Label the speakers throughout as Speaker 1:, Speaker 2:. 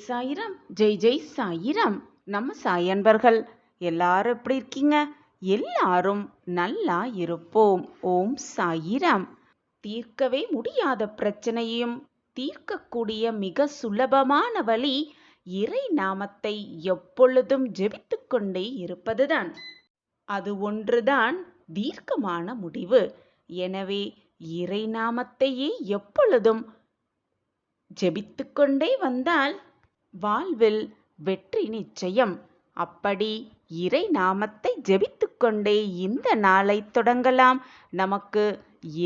Speaker 1: சாயிராம். ஜெய் ஜெய் சாயிராம். நம்ம சாய் அன்பர்கள் எல்லாரும் எப்படி இருக்கீங்க? எல்லாரும் நல்லா இருப்போம். ஓம் சாயிராம். தீர்க்கவே முடியாத பிரச்சனையும் தீர்க்கக்கூடிய மிக சுலபமான வழி இறை நாமத்தை எப்பொழுதும் ஜெபித்துக் கொண்டே இருப்பதுதான். அது ஒன்றுதான் தீர்க்கமான முடிவு. எனவே இறை நாமத்தையே எப்பொழுதும் ஜெபித்துக் கொண்டே வந்தால் வாழ்வில் வெற்றி நிச்சயம். அப்படி இறை நாமத்தை ஜெபித்துக் கொண்டே இந்த நாளை தொடங்கலாம். நமக்கு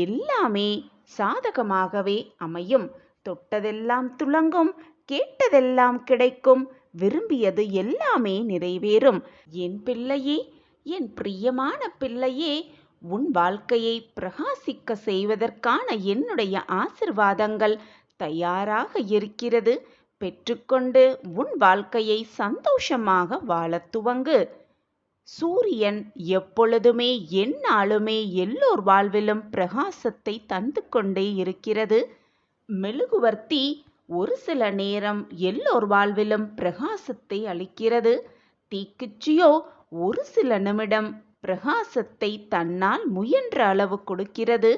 Speaker 1: எல்லாமே சாதகமாகவே அமையும். தொட்டதெல்லாம் துலங்கும், கேட்டதெல்லாம் கிடைக்கும், விரும்பியது எல்லாமே நிறைவேறும். என் பிள்ளையே, என் பிரியமான பிள்ளையே, உன் வாழ்க்கையை பிரகாசிக்க செய்வதற்கான என்னுடைய ஆசிர்வாதங்கள் தயாராக இருக்கிறது. பெற்றுக்கொண்டு உன் வாழ்க்கையை சந்தோஷமாக வாழத் துவங்கு. சூரியன் எப்பொழுதுமே எந்நாளுமே எல்லோர் வாழ்விலும் பிரகாசத்தை தந்து கொண்டே இருக்கிறது. மெழுகுவர்த்தி ஒரு சில நேரம் எல்லோர் வாழ்விலும் பிரகாசத்தை அளிக்கிறது. தீக்குச்சியோ ஒரு சில நிமிடம் பிரகாசத்தை தன்னால் முயன்ற அளவு கொடுக்கிறது.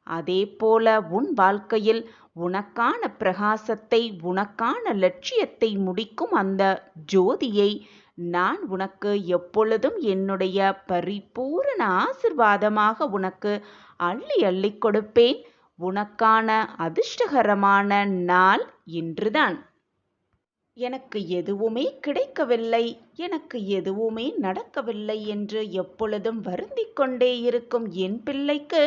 Speaker 1: அதே போல உன் வாழ்க்கையில் உனக்கான பிரகாசத்தை, உனக்கான லட்சியத்தை முடிக்கும் அந்த ஜோதியை நான் உனக்கு எப்பொழுதும் என்னுடைய பரிபூரண ஆசிர்வாதமாக உனக்கு அள்ளி அள்ளி கொடுப்பேன். உனக்கான அதிர்ஷ்டகரமான நாள் இன்றுதான். எனக்கு எதுவுமே கிடைக்கவில்லை, எனக்கு எதுவுமே நடக்கவில்லை என்று எப்பொழுதும் வருந்திக் கொண்டே இருக்கும் என் பிள்ளைக்கு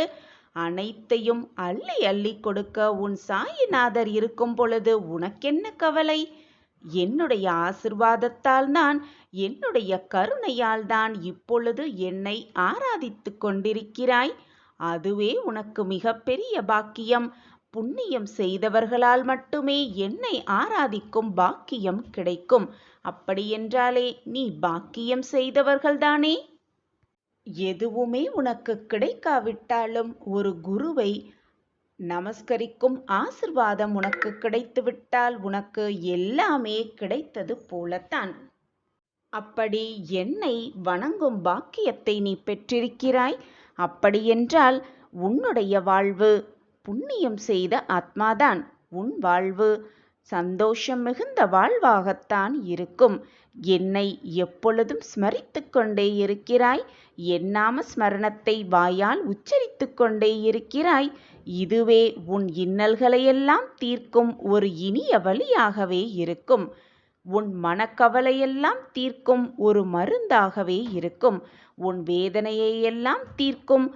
Speaker 1: அனைத்தையும் அள்ளி அள்ளி கொடுக்க உன் சாயிநாதர் இருக்கும் பொழுது உனக்கென்ன கவலை? என்னுடைய ஆசிர்வாதத்தால் தான், என்னுடைய கருணையால் தான் இப்பொழுது என்னை ஆராதித்து கொண்டிருக்கிறாய். அதுவே உனக்கு மிகப்பெரிய பாக்கியம். புண்ணியம் செய்தவர்களால் மட்டுமே என்னை ஆராதிக்கும் பாக்கியம் கிடைக்கும். அப்படியென்றாலே நீ பாக்கியம் செய்தவர்கள்தானே? எதுவுமே உனக்கு கிடைக்காவிட்டாலும் ஒரு குருவை நமஸ்கரிக்கும் ஆசிர்வாதம் உனக்கு கிடைத்துவிட்டால் உனக்கு எல்லாமே கிடைத்தது போலத்தான். அப்படி என்னை வணங்கும் பாக்கியத்தை நீ பெற்றிருக்கிறாய். அப்படியென்றால் உன்னுடைய வாழ்வு புண்ணியம் செய்த ஆத்மாதான். உன் வாழ்வு சந்தோஷம் மிகுந்த வாழ்வாகத்தான் இருக்கும். என்னை எப்பொழுதும் ஸ்மரித்து கொண்டே இருக்கிறாய். என் நாம ஸ்மரணத்தை வாயால் உச்சரித்து கொண்டே இருக்கிறாய். இதுவே உன் இன்னல்களையெல்லாம் தீர்க்கும் ஒரு இனிய வழியாகவே இருக்கும். உன் மனக்கவலையெல்லாம் தீர்க்கும் ஒரு மருந்தாகவே இருக்கும். உன் வேதனையெல்லாம் தீர்க்கும்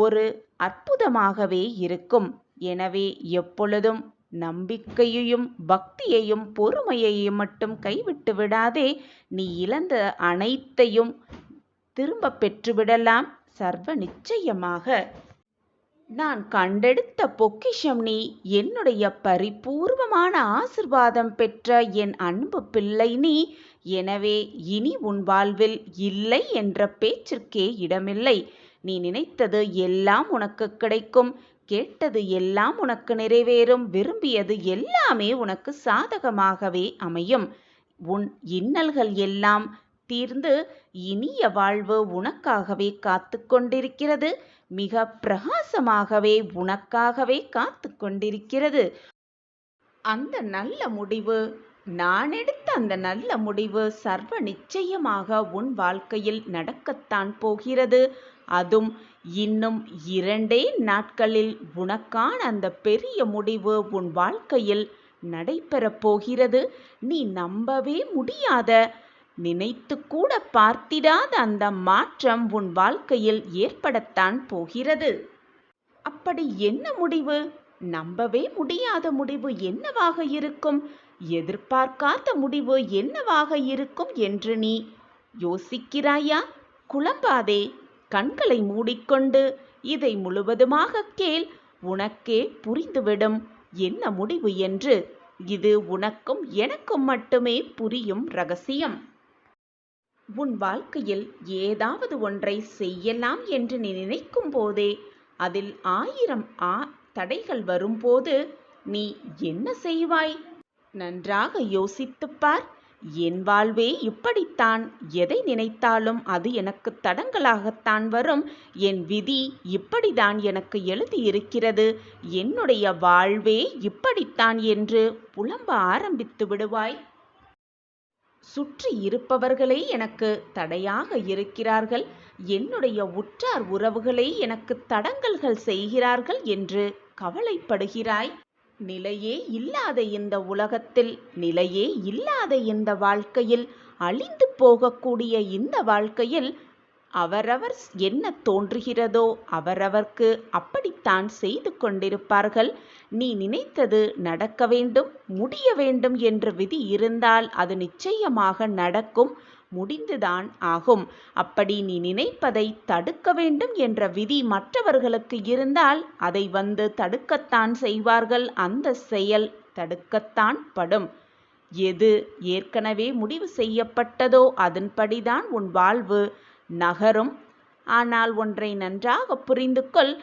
Speaker 1: ஒரு அற்புதமாகவே இருக்கும். எனவே எப்பொழுதும் நம்பிக்கையையும் பக்தியையும் பொறுமையையும் மட்டும் கைவிட்டு விடாதே. நீ இழந்த அனைத்தையும் திரும்ப பெற்றுவிடலாம் சர்வ நிச்சயமாக. நான் கண்டெடுத்த பொக்கிஷம் நீ. என்னுடைய பரிபூர்வமான ஆசிர்வாதம் பெற்ற என் அன்பு பிள்ளை நீ. எனவே இனி உன் வாழ்வில் இல்லை என்ற பேச்சிற்கே இடமில்லை. நீ நினைத்தது எல்லாம் உனக்கு கிடைக்கும். கேட்டது எல்லாம் உனக்கு நிறைவேறும். விரும்பியது எல்லாமே உனக்கு சாதகமாகவே அமையும். உன் இன்னல்கள் எல்லாம் தீர்ந்து இனிய வாழ்வு உனக்காகவே காத்து கொண்டிருக்கிறது. மிக பிரகாசமாகவே உனக்காகவே காத்து கொண்டிருக்கிறது. அந்த நல்ல முடிவு, நான் எடுத்த அந்த நல்ல முடிவு சர்வ நிச்சயமாக உன் வாழ்க்கையில் நடக்கத்தான் போகிறது. அதுவும் இன்னும் 2 நாட்களில் உனக்கான அந்த பெரிய முடிவு உன் வாழ்க்கையில் நடைபெறப் போகிறது. நீ நம்பவே முடியாத, நினைத்து கூட பார்த்திடாத அந்த மாற்றம் உன் வாழ்க்கையில் ஏற்படத்தான் போகிறது. அப்படி என்ன முடிவு? நம்பவே முடியாத முடிவு என்னவாக இருக்கும்? எதிர்பார்க்காத முடிவு என்னவாக இருக்கும் என்று நீ யோசிக்கிறாயா? குழம்பாதே. கண்களை மூடிக்கொண்டு இதை முழுவதுமாக கேள். உனக்கே புரிந்துவிடும் என்ன முடிவு என்று. இது உனக்கும் எனக்கும் மட்டுமே புரியும் ரகசியம். உன் வாழ்க்கையில் ஏதாவது ஒன்றை செய்யலாம் என்று நீ நினைக்கும் போதே அதில் 1000 தடைகள் வரும்போது நீ என்ன செய்வாய்? நன்றாக யோசித்துப் பார். என் வாழ்வே இப்படித்தான். எதை நினைத்தாலும் அது எனக்கு தடங்கலாகத்தான் வரும். என் விதி இப்படித்தான் எனக்கு எழுதியிருக்கிறது. என்னுடைய வாழ்வே இப்படித்தான் என்று புலம்ப ஆரம்பித்து விடுவாய். சுற்றி இருப்பவர்களே எனக்கு தடையாக இருக்கிறார்கள். என்னுடைய உற்றார் உறவுகளே எனக்கு தடங்கல்கள் செய்கிறார்கள் என்று கவலைப்படுகிறாய். நிலையே இல்லாத இந்த உலகத்தில், நிலையே இல்லாத இந்த வாழ்க்கையில், அழிந்து போகக்கூடிய இந்த வாழ்க்கையில் அவரவர் என்ன தோன்றுகிறதோ அவரவர்க்கு அப்படித்தான் செய்து கொண்டிருப்பார்கள். நீ நினைத்தது நடக்க வேண்டும், முடிய வேண்டும் என்ற விதி இருந்தால் அது நிச்சயமாக நடக்கும், முடிந்துதான் ஆகும். அப்படி நீ நினைப்பதை தடுக்க வேண்டும் என்ற விதி மற்றவர்களுக்கு இருந்தால் அதை வந்து தடுக்கத்தான் செய்வார்கள். அந்த செயல் தடுக்கத்தான் படும். எது ஏற்கனவே முடிவு செய்யப்பட்டதோ அதன்படிதான் உன் வாழ்வு நகரும். ஆனால் ஒன்றை நன்றாக புரிந்து கொள்.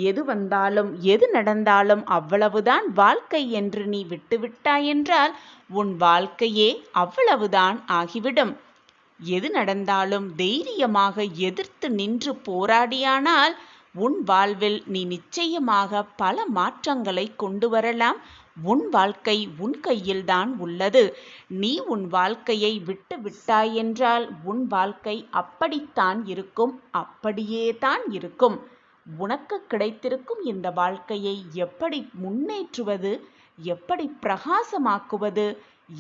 Speaker 1: எது வந்தாலும் எது நடந்தாலும் அவ்வளவுதான் வாழ்க்கை என்று நீ விட்டுவிட்டாயென்றால் உன் வாழ்க்கையே அவ்வளவுதான் ஆகிவிடும். எது நடந்தாலும் தைரியமாக எதிர்த்து நின்று போராடியானால் உன் வாழ்வில் நீ நிச்சயமாக பல மாற்றங்களை கொண்டு வரலாம். உன் வாழ்க்கை உன் கையில்தான் உள்ளது. நீ உன் வாழ்க்கையை விட்டு விட்டாயென்றால் உன் வாழ்க்கை அப்படித்தான் இருக்கும், அப்படியே தான் இருக்கும். உனக்கு கிடைத்திருக்கும் இந்த வாழ்க்கையை எப்படி முன்னேற்றுவது, எப்படி பிரகாசமாக்குவது,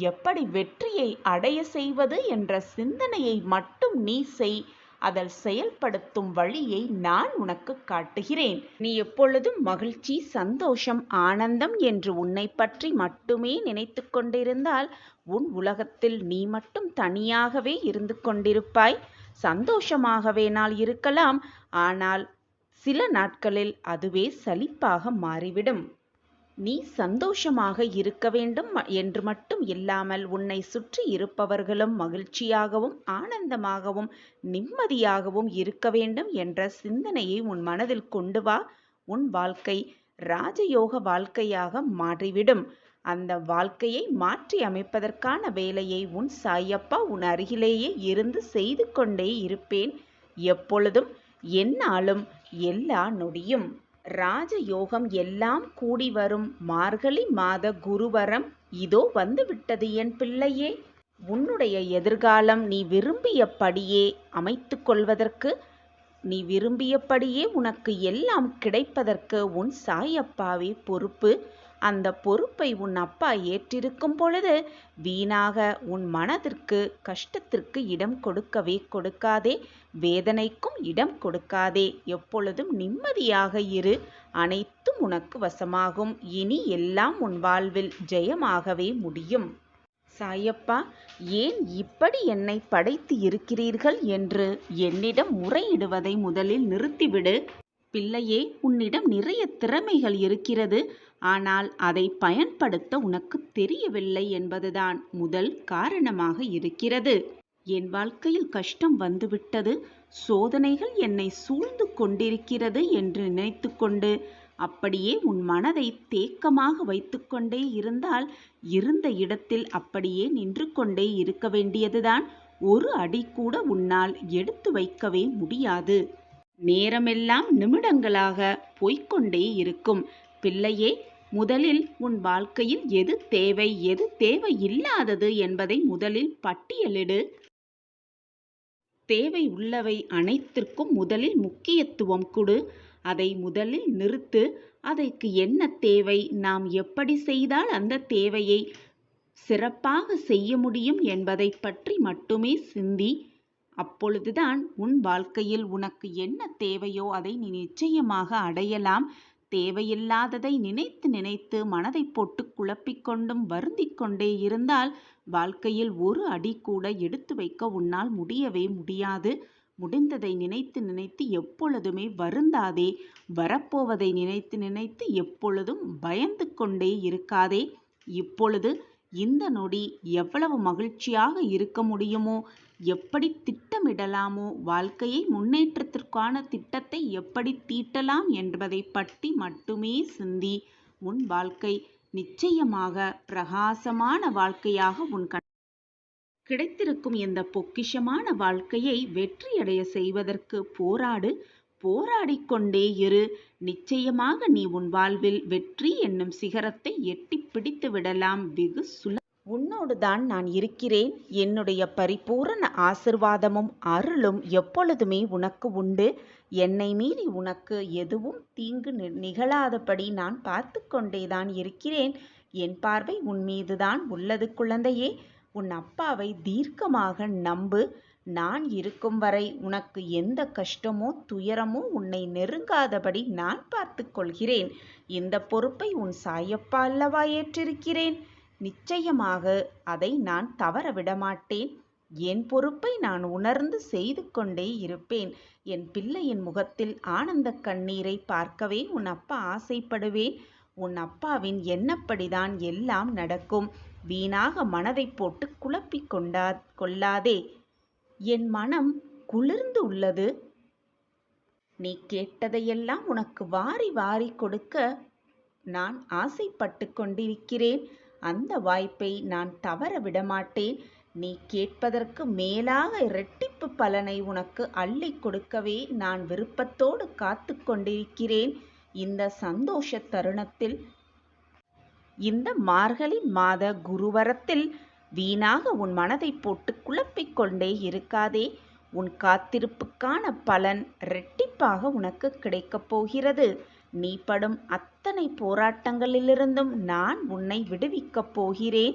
Speaker 1: எப்படி வெற்றியை அடைய செய்வது என்ற சிந்தனையை மட்டும் நீ செய். அதில் செயல்படுத்தும் வழியை நான் உனக்கு காட்டுகிறேன். நீ எப்பொழுதும் மகிழ்ச்சி, சந்தோஷம், ஆனந்தம் என்று உன்னை பற்றி மட்டுமே நினைத்து கொண்டிருந்தால் உன் உலகத்தில் நீ மட்டும் தனியாகவே இருந்து கொண்டிருப்பாய். சந்தோஷமாகவேனால் இருக்கலாம், ஆனால் சில நாட்களில் அதுவே சலிப்பாக மாறிவிடும். நீ சந்தோஷமாக இருக்க வேண்டும் என்று மட்டும் இல்லாமல் உன்னை சுற்றி இருப்பவர்களும் மகிழ்ச்சியாகவும் ஆனந்தமாகவும் நிம்மதியாகவும் இருக்க வேண்டும் என்ற சிந்தனையை உன் மனதில் கொண்டு வா. உன் வாழ்க்கை ராஜயோக வாழ்க்கையாக மாறிவிடும். அந்த வாழ்க்கையை மாற்றி அமைப்பதற்கான வேலையை உன் சாயப்பா உன் அருகிலேயே இருந்து செய்து கொண்டே இருப்பேன். எப்பொழுதும், எந்நாளும், எல்லா நொடியும். ராஜயோகம் எல்லாம் கூடி வரும் மார்கழி மாத குருவரம் இதோ வந்துவிட்டது என் பிள்ளையே. உன்னுடைய எதிர்காலம் நீ விரும்பியபடியே அமைத்து கொள்வதற்கு, நீ விரும்பியபடியே உனக்கு எல்லாம் கிடைப்பதற்கு உன் சாயப்பாவே பொறுப்பு. அந்த பொறுப்பை உன் அப்பா ஏற்றிருக்கும் பொழுது வீணாக உன் மனதிற்கு கஷ்டத்திற்கு இடம் கொடுக்கவே கொடுக்காதே, வேதனைக்கும் இடம் கொடுக்காதே. எப்பொழுதும் நிம்மதியாக இரு. அனைத்தும் உனக்கு வசமாகும். இனி எல்லாம் உன் வாழ்வில் ஜெயமாகவே முடியும். சாயப்பா, ஏன் இப்படி என்னை படைத்து இருக்கிறீர்கள் என்று என்னிடம் முறையிடுவதை முதலில் நிறுத்திவிடு. பிள்ளையே, உன்னிடம் நிறைய திறமைகள் இருக்கிறது. ஆனால் அதை பயன்படுத்த உனக்கு தெரியவில்லை என்பதுதான் முதல் காரணமாக இருக்கிறது. என் வாழ்க்கையில் கஷ்டம் வந்துவிட்டது, சோதனைகள் என்னை சூழ்ந்து கொண்டிருக்கிறது என்று நினைத்து கொண்டு அப்படியே உன் மனதை தேக்கமாக வைத்துக்கொண்டே இருந்தால் இருந்த இடத்தில் அப்படியே நின்று கொண்டே இருக்க வேண்டியதுதான். ஒரு அடி கூட உன்னால் எடுத்து வைக்கவே முடியாது. நேரமெல்லாம் நிமிடங்களாக போய்க்கொண்டே இருக்கும். பிள்ளையே, முதலில் உன் வாழ்க்கையில் எது தேவை, எது தேவையில்லாதது என்பதை முதலில் பட்டியலிடு. தேவை உள்ளவை அனைத்திற்கும் முதலில் முக்கியத்துவம் கொடு. அதை முதலில் நிறுத்து. அதற்கு என்ன தேவை, நாம் எப்படி செய்தால் அந்த தேவையை சிறப்பாக செய்ய முடியும் என்பதை பற்றி மட்டுமே சிந்தி. அப்பொழுதுதான் உன் வாழ்க்கையில் உனக்கு என்ன தேவையோ அதை நீ நிச்சயமாக அடையலாம். தேவையில்லாததை நினைத்து நினைத்து மனதை போட்டு குழப்பிக்கொண்டும் வருந்திக் கொண்டே இருந்தால் வாழ்க்கையில் ஒரு அடி கூட எடுத்து வைக்க உன்னால் முடியவே முடியாது. முடிந்ததை நினைத்து நினைத்து எப்பொழுதுமே வருந்தாதே. வரப்போவதை நினைத்து நினைத்து எப்பொழுதும் பயந்து கொண்டே இருக்காதே. இப்பொழுது இந்த நொடி எவ்வளவு மகிழ்ச்சியாக இருக்க முடியுமோ, எப்படி திட்டமிடலாமோ, வாழ்க்கையை முன்னேற்றத்திற்கான திட்டத்தை எப்படி தீட்டலாம் என்பதை பற்றி மட்டுமே சிந்தி. உன் வாழ்க்கை நிச்சயமாக பிரகாசமான வாழ்க்கையாக உன் கிடைத்திருக்கும் இந்த பொக்கிஷமான வாழ்க்கையை வெற்றியடைய செய்வதற்கு போராடிக்கொண்டே இரு. நிச்சயமாக நீ உன் வாழ்வில் வெற்றி என்னும் சிகரத்தை எட்டி பிடித்து விடலாம். வெகு உன்னோடு தான் நான் இருக்கிறேன். என்னுடைய பரிபூரண ஆசிர்வாதமும் அருளும் எப்பொழுதுமே உனக்கு உண்டு. என்னை மீறி உனக்கு எதுவும் தீங்கு நிகழாதபடி நான் பார்த்து கொண்டேதான் இருக்கிறேன். என் பார்வை உன் மீதுதான் உள்ளது குழந்தையே. உன் அப்பாவை தீர்க்கமாக நம்பு. நான் இருக்கும் வரை உனக்கு எந்த கஷ்டமோ துயரமோ உன்னை நெருங்காதபடி நான் பார்த்து கொள்கிறேன். இந்த பொறுப்பை உன் சாயப்பா அல்லவா ஏற்றிருக்கிறேன். நிச்சயமாக அதை நான் தவற விடமாட்டேன். என் பொறுப்பை நான் உணர்ந்து செய்து கொண்டே இருப்பேன். என் பிள்ளையின் முகத்தில் ஆனந்த கண்ணீரை பார்க்கவே உன் அப்பா ஆசைப்படுவேன். உன் அப்பாவின் எண்ணப்படிதான் எல்லாம் நடக்கும். வீணாக மனதை போட்டு குழப்பிக் கொள்ளாதே. என் மனம் குளிர்ந்து உள்ளது. நீ கேட்டதையெல்லாம் உனக்கு வாரி வாரி கொடுக்க நான் ஆசைப்பட்டு கொண்டிருக்கிறேன். அந்த வாய்ப்பை நான் தவற விடமாட்டேன். நீ கேட்பதற்கு மேலாக இரட்டிப்பு பலனை உனக்கு அள்ளி கொடுக்கவே நான் விருப்பத்தோடு காத்து கொண்டிருக்கிறேன். இந்த சந்தோஷ தருணத்தில், இந்த மார்கழி மாத குருவரத்தில் வீணாக உன் மனதை போட்டு குழப்பிக் கொண்டே இருக்காதே. உன் காத்திருப்புக்கான பலன் இரட்டிப்பாக உனக்கு கிடைக்கப் போகிறது. நீ படும் அத்தனை போராட்டங்களிலிருந்தும் நான் உன்னை விடுவிக்கப் போகிறேன்.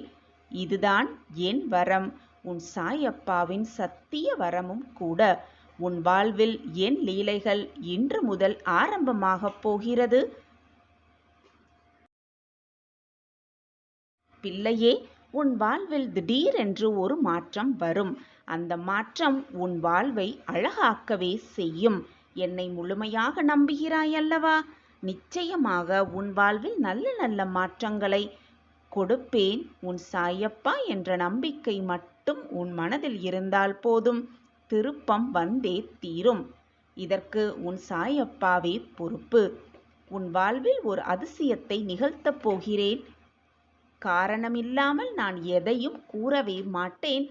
Speaker 1: இதுதான் என் வரம், உன் சாயப்பாவின் சத்திய வரமும் கூட. உன் வாழ்வில் என் லீலைகள் இன்று முதல் ஆரம்பமாகப் போகிறது. பிள்ளையே, உன் வாழ்வில் திடீரென்று ஒரு மாற்றம் வரும். அந்த மாற்றம் உன் வாழ்வை அழகாக்கவே செய்யும். என்னை முழுமையாக நம்புகிறாய் அல்லவா? நிச்சயமாக உன் வாழ்வில் நல்ல நல்ல மாற்றங்களை கொடுப்பேன். உன் சாயப்பா என்ற நம்பிக்கை மட்டும் உன் மனதில் இருந்தால் போதும். திருப்பம் வந்தே தீரும். இதற்கு உன் சாயப்பாவே பொறுப்பு. உன் வாழ்வில் ஒரு அதிசயத்தை நிகழ்த்தப் போகிறேன். காரணமில்லாமல் நான் எதையும் கூறவே மாட்டேன்.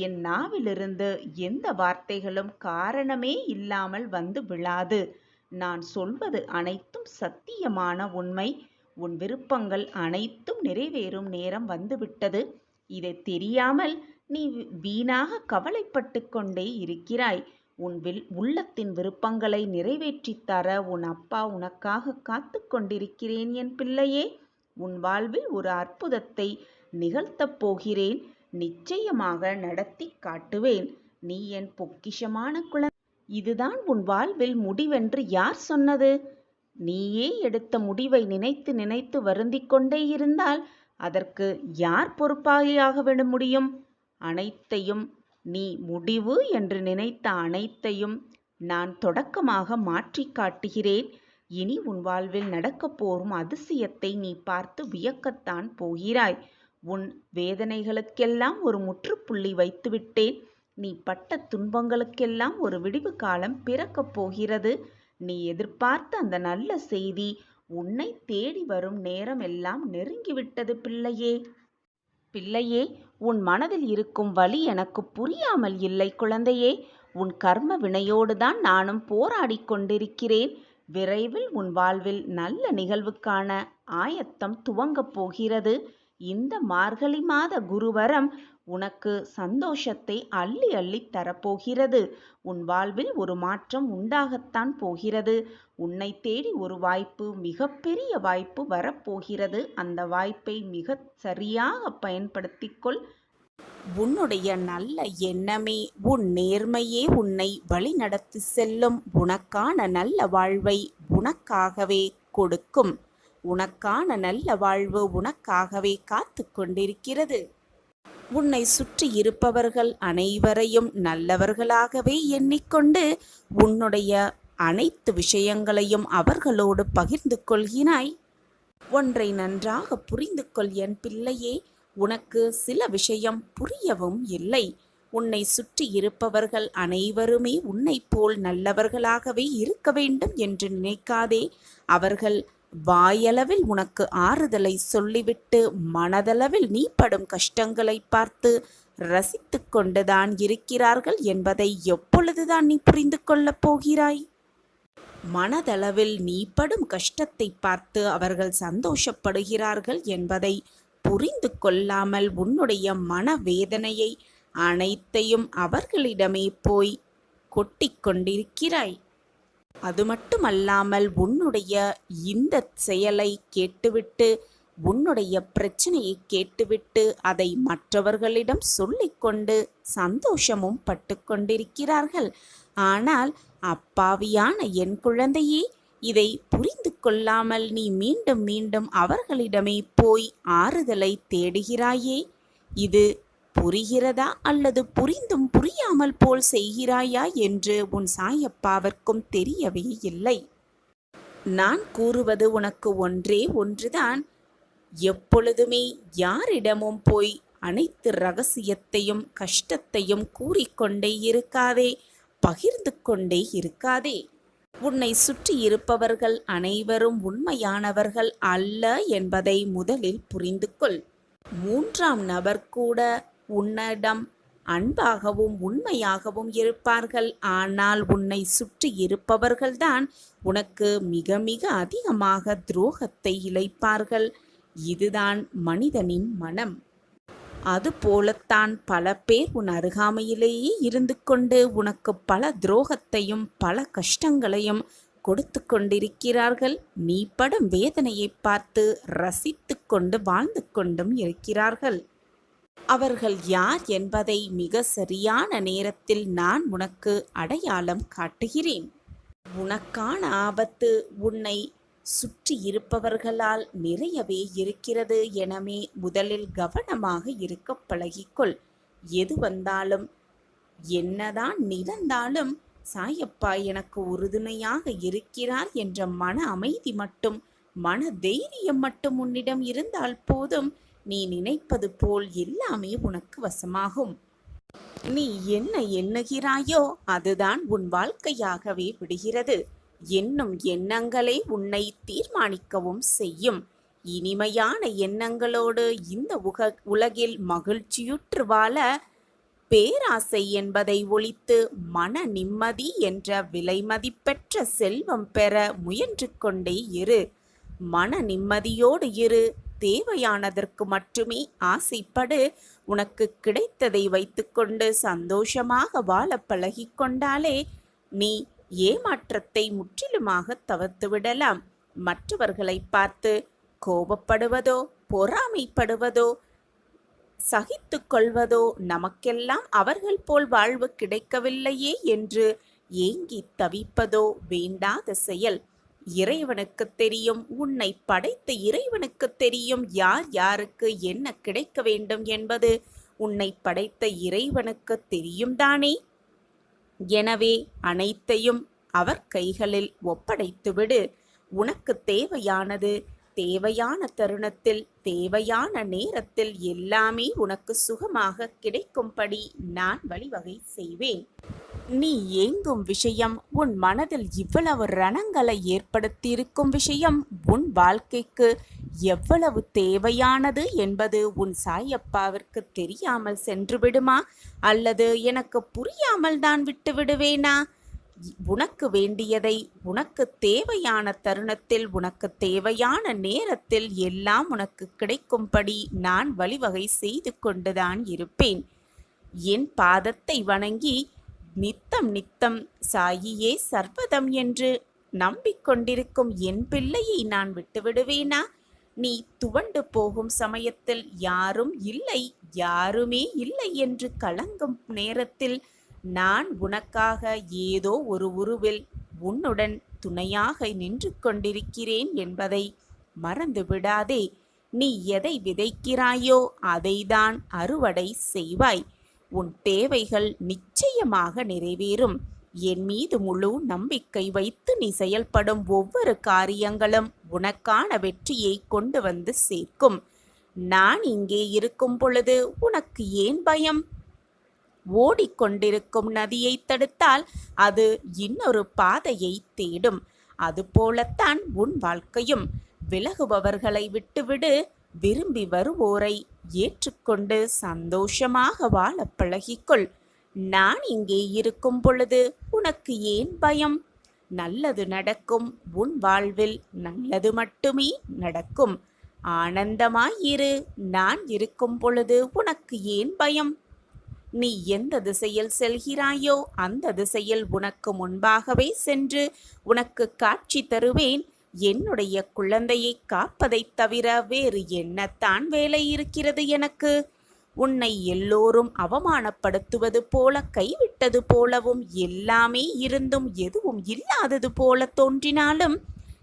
Speaker 1: என் நாவிலிருந்து எந்த வார்த்தைகளும் காரணமே இல்லாமல் வந்து விழாது. நான் சொல்வது அனைத்தும் சத்தியமான உண்மை. உன் விருப்பங்கள் அனைத்தும் நிறைவேறும் நேரம் வந்துவிட்டது. இதை தெரியாமல் நீ வீணாக கவலைப்பட்டு கொண்டே இருக்கிறாய். உன் உள்ளத்தின் விருப்பங்களை நிறைவேற்றித்தர உன் அப்பா உனக்காக காத்து கொண்டிருக்கிறேன் என் பிள்ளையே. உன் வாழ்வில் ஒரு அற்புதத்தை நிகழ்த்தப் போகிறேன். நிச்சயமாக நடத்தி காட்டுவேன். நீ என் பொக்கிஷமான குழந்தை. இதுதான் உன் வாழ்வில் முடிவென்று யார் சொன்னது? நீயே எடுத்த முடிவை நினைத்து நினைத்து வருந்திக் கொண்டே இருந்தால் அதற்கு யார் பொறுப்பாக விட முடியும்? அனைத்தையும் நீ முடிவு என்று நினைத்த அனைத்தையும் நான் தொடக்கமாக மாற்றி காட்டுகிறேன். இனி உன் வாழ்வில் நடக்கப் போகும் அதிசயத்தை நீ பார்த்து வியக்கத்தான் போகிறாய். உன் வேதனைகளுக்கெல்லாம் ஒரு முற்றுப்புள்ளி வைத்துவிட்டேன். நீ பட்ட துன்பங்களுக்கெல்லாம் ஒரு விடிவு காலம் பிறக்கப் போகிறது. நீ எதிர்பார்த்த அந்த நல்ல செய்தி உன்னை தேடி வரும் நேரம் எல்லாம் நெருங்கிவிட்டது பிள்ளையே. பிள்ளையே, உன் மனதில் இருக்கும் வலி எனக்கு புரியாமல் இல்லை குழந்தையே. உன் கர்ம வினையோடுதான் நானும் போராடி கொண்டிருக்கிறேன். விரைவில் உன் வாழ்வில் நல்ல நிகழ்வுக்கான ஆயத்தம் துவங்கப் போகிறது. இந்த மார்கழி மாத குருவரம் உனக்கு சந்தோஷத்தை அள்ளி அள்ளி தரப்போகிறது. உன் வாழ்வில் ஒரு மாற்றம் உண்டாகத்தான் போகிறது. உன்னை தேடி ஒரு வாய்ப்பு, மிகப்பெரிய வாய்ப்பு வரப்போகிறது. அந்த வாய்ப்பை மிக சரியாக பயன்படுத்திக்கொள். உன்னுடைய நல்ல எண்ணமே, உன் நேர்மையே உன்னை வழி நடத்தி செல்லும். உனக்கான நல்ல வாழ்வை உனக்காகவே கொடுக்கும். உனக்கான நல்ல வாழ்வு உனக்காகவே காத்து கொண்டிருக்கிறது. உன்னை சுற்றி இருப்பவர்கள் அனைவரையும் நல்லவர்களாகவே எண்ணிக்கொண்டு உன்னுடைய அனைத்து விஷயங்களையும் அவர்களோடு பகிர்ந்து கொள்கிறாய். ஒன்றை நன்றாக புரிந்து கொள் என் பிள்ளையே. உனக்கு சில விஷயம் புரியவும் இல்லை. உன்னை சுற்றி இருப்பவர்கள் அனைவருமே உன்னை போல் நல்லவர்களாகவே இருக்க வேண்டும் என்று நினைக்காதே. அவர்கள்
Speaker 2: வாயளவில் உனக்கு ஆறுதலை சொல்லிவிட்டு மனதளவில் நீ படும் கஷ்டங்களை பார்த்து ரசித்து கொண்டுதான் இருக்கிறார்கள் என்பதை எப்பொழுதுதான் நீ புரிந்து கொள்ளப் போகிறாய்? மனதளவில் நீ படும் கஷ்டத்தை பார்த்து அவர்கள் சந்தோஷப்படுகிறார்கள் என்பதை புரிந்து கொள்ளாமல் உன்னுடைய மனவேதனையை அனைத்தையும் அவர்களிடமே போய் கொட்டிக் கொண்டிருக்கிறாய். அது மட்டுமல்லாமல் உன்னுடைய இந்த செயலை கேட்டுவிட்டு, உன்னுடைய பிரச்சனையை கேட்டுவிட்டு அதை மற்றவர்களிடம் சொல்லிக்கொண்டு சந்தோஷமும் பட்டு கொண்டிருக்கிறார்கள். ஆனால் அப்பாவியான என் குழந்தையே, இதை புரிந்து கொள்ளாமல் நீ மீண்டும் மீண்டும் அவர்களிடமே போய் ஆறுதலை தேடுகிறாயே. இது புரிகிறதா அல்லது புரிந்தும் புரியாமல் போல் செய்கிறாயா என்று உன் சாயப்பாவிற்கும் தெரியவே இல்லை. நான் கூறுவது உனக்கு ஒன்றே ஒன்றுதான். எப்பொழுதுமே யாரிடமும் போய் அனைத்து ரகசியத்தையும் கஷ்டத்தையும் கூறிக்கொண்டே இருக்காதே, பகிர்ந்து கொண்டே இருக்காதே. உன்னை சுற்றி இருப்பவர்கள் அனைவரும் உண்மையானவர்கள் அல்ல என்பதை முதலில் புரிந்து கொள். மூன்றாம் நபர் கூட உன்னிடம் அன்பாகவும் உண்மையாகவும் இருப்பார்கள். ஆனால் உன்னை சுற்றி இருப்பவர்கள்தான் உனக்கு மிக மிக அதிகமாக துரோகத்தை இழைப்பார்கள். இதுதான் மனிதனின் மனம். அதுபோலத்தான் பல பேர் உன் அருகாமையிலேயே இருந்து கொண்டு உனக்கு பல துரோகத்தையும் பல கஷ்டங்களையும் கொடுத்து கொண்டிருக்கிறார்கள். நீ படும் வேதனையை பார்த்து ரசித்து கொண்டு வாழ்ந்து கொண்டும் இருக்கிறார்கள். அவர்கள் யார் என்பதை மிக சரியான நேரத்தில் நான் உனக்கு அடையாளம் காட்டுகிறேன். உனக்கான ஆபத்து உன்னை சுற்றி இருப்பவர்களால் நிறையவே இருக்கிறது. எனவே முதலில் கவனமாக இருக்க பழகிக்கொள். எது வந்தாலும் என்னதான் நிகழ்ந்தாலும் சாயப்பா எனக்கு உறுதுணையாக இருக்கிறார் என்ற மன அமைதி மட்டும், மன தைரியம் மட்டும் உன்னிடம் இருந்தால் போதும். நீ நினைப்பது போல் எல்லாமே உனக்கு வசமாகும். நீ என்ன எண்ணுகிறாயோ அதுதான் உன் வாழ்க்கையாகவே விடுகிறது. எண்ணும் எண்ணங்களே உன்னை தீர்மானிக்கவும் செய்யும். இனிமையான எண்ணங்களோடு இந்த உலகில் மகிழ்ச்சியுற்று வாழ பேராசை என்பதை ஒழித்து மன நிம்மதி என்ற விலைமதிப்பெற்ற செல்வம் பெற முயன்று கொண்டே இரு. மன நிம்மதியோடு இரு. தேவையானதற்கு மட்டுமே ஆசைப்படு. உனக்கு கிடைத்ததை வைத்துக்கொண்டு சந்தோஷமாக வாழ பழகிக்கொண்டாலே நீ ஏமாற்றத்தை முற்றிலுமாக தவிர்த்து விடலாம். மற்றவர்களை பார்த்து கோபப்படுவதோ பொறாமைப்படுவதோ சகித்து கொள்வதோ, நமக்கெல்லாம் அவர்கள் போல் வாழ்வு கிடைக்கவில்லையே என்று ஏங்கி தவிப்பதோ வேண்டாத செயல். இறைவனுக்கு தெரியும், உன்னை படைத்த இறைவனுக்கு தெரியும் யார் யாருக்கு என்ன கிடைக்க வேண்டும் என்பது உன்னை படைத்த இறைவனுக்கு தெரியும் தானே. எனவே அனைத்தையும் அவர் கைகளில் ஒப்படைத்துவிடு. உனக்கு தேவையானது தேவையான தருணத்தில் தேவையான நேரத்தில் எல்லாமே உனக்கு சுகமாக கிடைக்கும்படி நான் வழிவகை செய்வேன். நீ ஏங்கும் விஷயம், உன் மனதில் இவ்வளவு ரணங்களை ஏற்படுத்தியிருக்கும் விஷயம் உன் வாழ்க்கைக்கு எவ்வளவு தேவையானது என்பது உன் சாயப்பாவிற்கு தெரியாமல் சென்று விடுமா, அல்லது எனக்கு புரியாமல் தான் விட்டு விடுவேனா? உனக்கு வேண்டியதை உனக்கு தேவையான தருணத்தில் உனக்கு தேவையான நேரத்தில் எல்லாம் உனக்கு கிடைக்கும்படி நான் வழிவகை செய்து கொண்டுதான் இருப்பேன். என் பாதத்தை வணங்கி நித்தம் நித்தம் சாயியே சர்வதம் என்று நம்பிக்கொண்டிருக்கும் என் பிள்ளையை நான் விட்டுவிடுவேனா? நீ துவண்டு போகும் சமயத்தில் யாரும் இல்லை, யாருமே இல்லை என்று கலங்கும் நேரத்தில் நான் உனக்காக ஏதோ ஒரு உருவில் உன்னுடன் துணையாக நின்று கொண்டிருக்கிறேன் என்பதை மறந்து விடாதே. நீ எதை விதைக்கிறாயோ அதைதான் அறுவடை செய்வாய். உன் தேவைகள் நிச்சயமாக நிறைவேறும். என் மீது முழு நம்பிக்கை வைத்து நீ செயல்படும் ஒவ்வொரு காரியங்களும் உனக்கான வெற்றியை கொண்டு வந்து சேர்க்கும். நான் இங்கே இருக்கும் பொழுது உனக்கு ஏன் பயம்? ஓடிக்கொண்டிருக்கும் நதியை தடுத்தால் அது இன்னொரு பாதையை தேடும். அதுபோலத்தான் உன் வாழ்க்கையும். விலகுபவர்களை விட்டுவிடு, விரும்பி வருவோரை ஏற்றுக்கொண்டு சந்தோஷமாக வாழ பழகிக்கொள். நான் இங்கே இருக்கும் பொழுது உனக்கு ஏன் பயம்? நல்லது நடக்கும், உன் வாழ்வில் நல்லது மட்டுமே நடக்கும். ஆனந்தமாயிரு, நான் இருக்கும் பொழுது உனக்கு ஏன் பயம்? நீ எந்த திசையில் செல்கிறாயோ அந்த திசையில் உனக்கு முன்பாகவே சென்று உனக்கு காட்சி தருவேன். என்னுடைய குழந்தையை காப்பதைத் தவிர வேறு என்னத்தான் வேலை இருக்கிறது எனக்கு? உன்னை எல்லோரும் அவமானப்படுத்துவது போல, கைவிட்டது போலவும், எல்லாமே இருந்தும் எதுவும் இல்லாதது போல தோன்றினாலும்,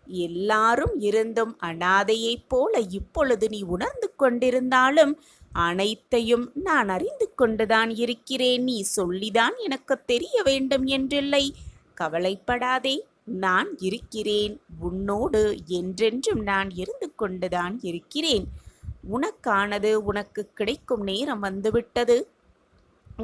Speaker 2: எல்லாரும் இருந்தும் அனாதையைப் போல இப்பொழுது நீ உணர்ந்து கொண்டிருந்தாலும், அனைத்தையும் நான் அறிந்து கொண்டுதான் இருக்கிறேன். நீ சொல்லிதான் எனக்கு தெரிய வேண்டும் என்றில்லை. கவலைப்படாதே, நான் இருக்கிறேன். உன்னோடு என்றென்றும் நான் இருந்து கொண்டுதான் இருக்கிறேன். உனக்கானது உனக்கு கிடைக்கும் நேரம் வந்துவிட்டது.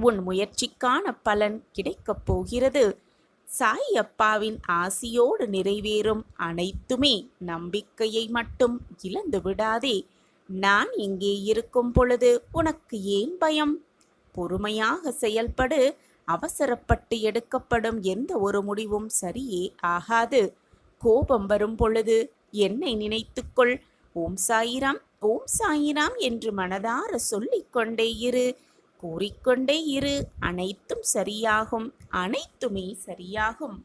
Speaker 2: உன் முயற்சிக்கான பலன் கிடைக்கப் போகிறது. சாய் அப்பாவின் ஆசியோடு நிறைவேறும் அனைத்துமே. நம்பிக்கையை மட்டும் இழந்து விடாதே. நான் இங்கே இருக்கும் பொழுது உனக்கு ஏன் பயம்? பொறுமையாக செயல்படு. அவசரப்பட்டு எடுக்கப்படும் எந்த ஒரு முடிவும் சரியே ஆகாது. கோபம் வரும் பொழுது என்னை நினைத்துக்கொள். ஓம் சாயிராம், ஓம் சாயிராம் என்று மனதார சொல்லிக்கொண்டே இரு, கூறிக்கொண்டே இரு. அனைத்தும் சரியாகும், அனைத்துமே சரியாகும்.